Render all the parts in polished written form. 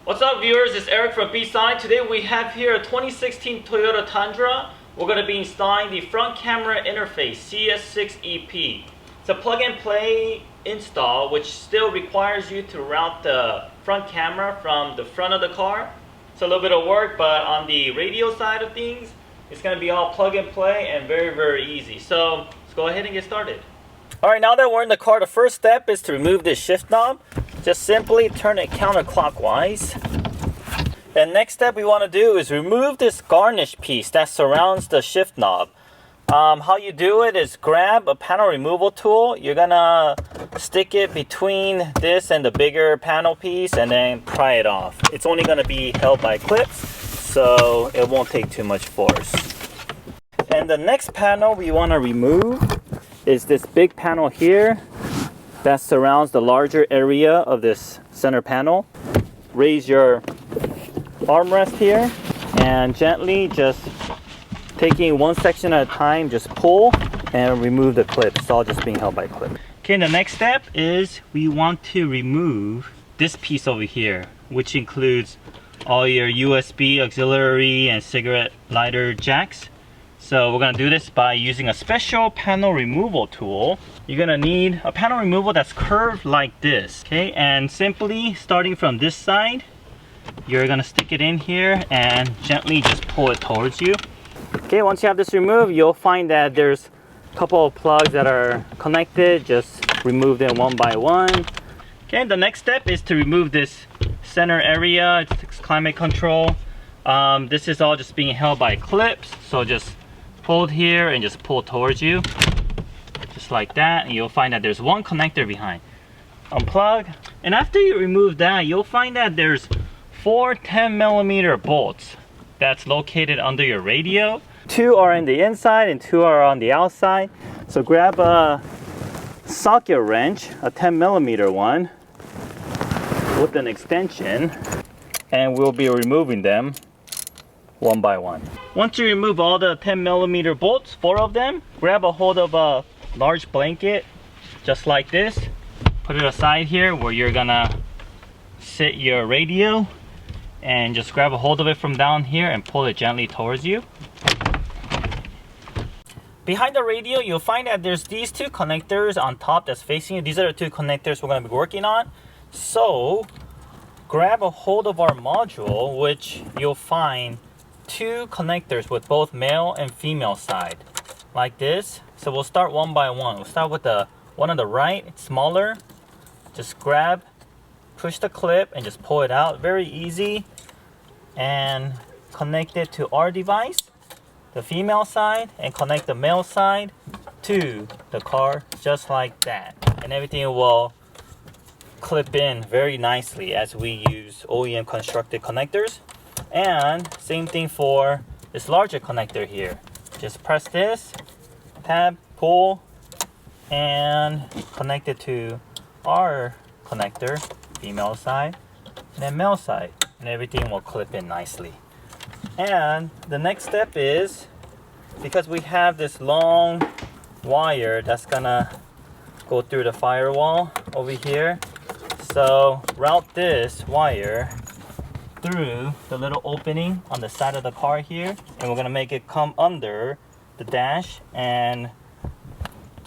What's up viewers, it's Eric from B-Side. Today we have here a 2016 Toyota Tundra. We're going to be installing the front camera interface CS6EP. It's a plug and play install which still requires you to route the front camera from the front of the car. It's a little bit of work, but on the radio side of things, it's going to be all plug and play and very easy. So let's go ahead and get started. Alright, now that we're in the car, the first step is to remove this shift knob. Just simply turn it counterclockwise. And next step we want to do is remove this garnish piece that surrounds the shift knob. How you do it is grab a panel removal tool. You're gonna stick it between this and the bigger panel piece and then pry it off. It's only gonna be held by clips, so it won't take too much force. And the next panel we want to remove is this big panel here that surrounds the larger area of this center panel. Raise your armrest here and gently, just taking one section at a time, just pull and remove the clip. It's all just being held by clip. Okay, the next step is we want to remove this piece over here, which includes all your USB auxiliary and cigarette lighter jacks. So we're going to do this by using a special panel removal tool. You're going to need a panel removal that's curved like this. Okay, and simply starting from this side, you're going to stick it in here and gently just pull it towards you. Okay, once you have this removed, you'll find that there's a couple of plugs that are connected. Just remove them one by one. Okay, the next step is to remove this center area. It's climate control. This is all just being held by clips, so just pull here and just pull towards you, just like that, and you'll find that there's one connector behind. Unplug, and after you remove that, you'll find that there's 4 10mm bolts that's located under your radio. 2 are in the inside and 2 are on the outside. So grab a socket wrench, a 10mm one with an extension, and we'll be removing them one by one. Once you remove all the 10mm bolts, 4 of them, grab a hold of a large blanket just like this. Put it aside here where you're gonna sit your radio, and just grab a hold of it from down here and pull it gently towards you. Behind the radio, you'll find that there's these 2 connectors on top that's facing you. These are the 2 connectors we're going to be working on. So grab a hold of our module, which you'll find 2 connectors with both male and female side like this. So we'll start one by one. We'll start with the one on the right. It's smaller. Just grab, push the clip and just pull it out. Very easy. And connect it to our device, the female side, and connect the male side to the car just like that, and everything will clip in very nicely as we use OEM constructed connectors. And same thing for this larger connector here. Just press this, tab, pull, and connect it to our connector, female side, and then male side, and everything will clip in nicely. And the next step is, because we have this long wire that's gonna go through the firewall over here, so route this wire through the little opening on the side of the car here, and we're gonna make it come under the dash and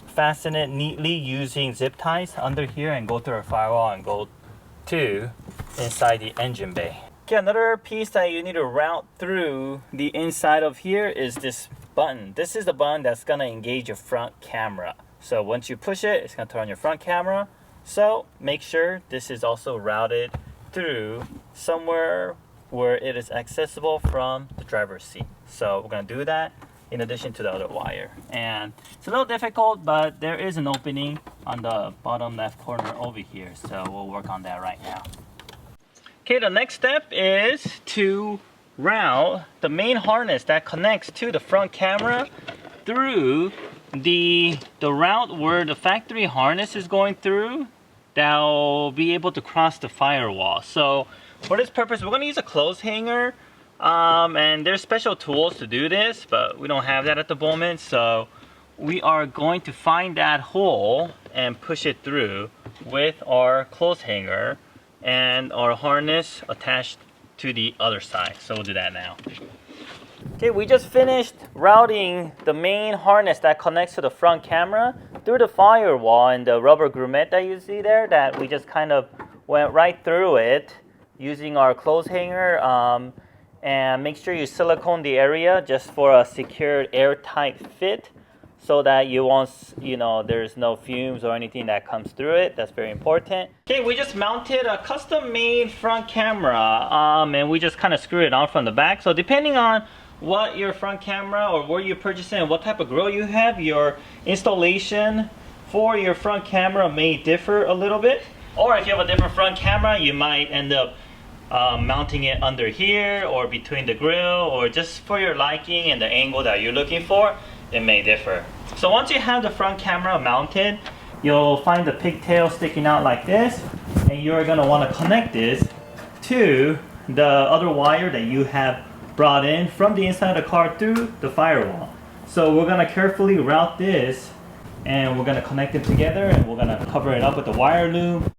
fasten it neatly using zip ties under here and go through our firewall and go to inside the engine bay. Okay, another piece that you need to route through the inside of here is this button. This is the button that's gonna engage your front camera. So once you push it, it's gonna turn on your front camera. So make sure this is also routed through somewhere where it is accessible from the driver's seat. So we're gonna do that in addition to the other wire. And it's a little difficult, but there is an opening on the bottom left corner over here. So we'll work on that right now. Okay, the next step is to route the main harness that connects to the front camera through the route where the factory harness is going through. That'll be able to cross the firewall. So for this purpose, we're going to use a clothes hanger. And there's special tools to do this, but we don't have that at the moment. So we are going to find that hole and push it through with our clothes hanger and our harness attached to the other side. So we'll do that now. Okay, we just finished routing the main harness that connects to the front camera through the firewall and the rubber grommet that you see there, that we just kind of went right through it using our clothes hanger. And make sure you silicone the area just for a secured airtight fit so that you won't, there's no fumes or anything that comes through it. That's very important. Okay, we just mounted a custom made front camera and we just kind of screw it on from the back. So depending on what your front camera or where you're purchasing and what type of grill you have, your installation for your front camera may differ a little bit. Or if you have a different front camera, you might end up mounting it under here or between the grill, or just for your liking and the angle that you're looking for, it may differ. So once you have the front camera mounted, you'll find the pigtail sticking out like this, and you're going to want to connect this to the other wire that you have brought in from the inside of the car through the firewall. So we're going to carefully route this, and we're going to connect it together, and we're going to cover it up with the wire loop,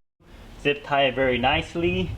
zip tie it very nicely.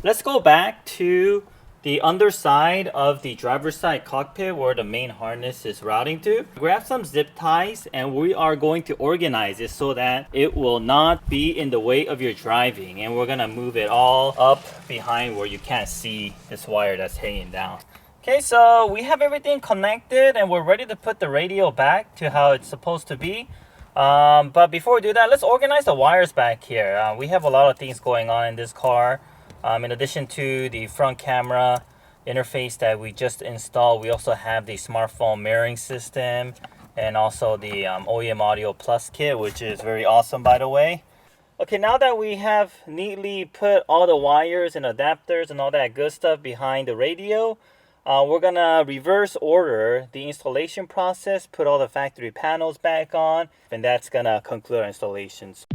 Let's go back to the underside of the driver's side cockpit where the main harness is routing to. Grab some zip ties and we are going to organize it so that it will not be in the way of your driving. And we're gonna move it all up behind where you can't see this wire that's hanging down. Okay, so we have everything connected and we're ready to put the radio back to how it's supposed to be. But before we do that, let's organize the wires back here. We have a lot of things going on in this car. In addition to the front camera interface that we just installed, we also have the smartphone mirroring system and also the OEM Audio Plus kit, which is very awesome, by the way. Okay, now that we have neatly put all the wires and adapters and all that good stuff behind the radio, we're gonna reverse order the installation process, put all the factory panels back on, and that's gonna conclude our installations.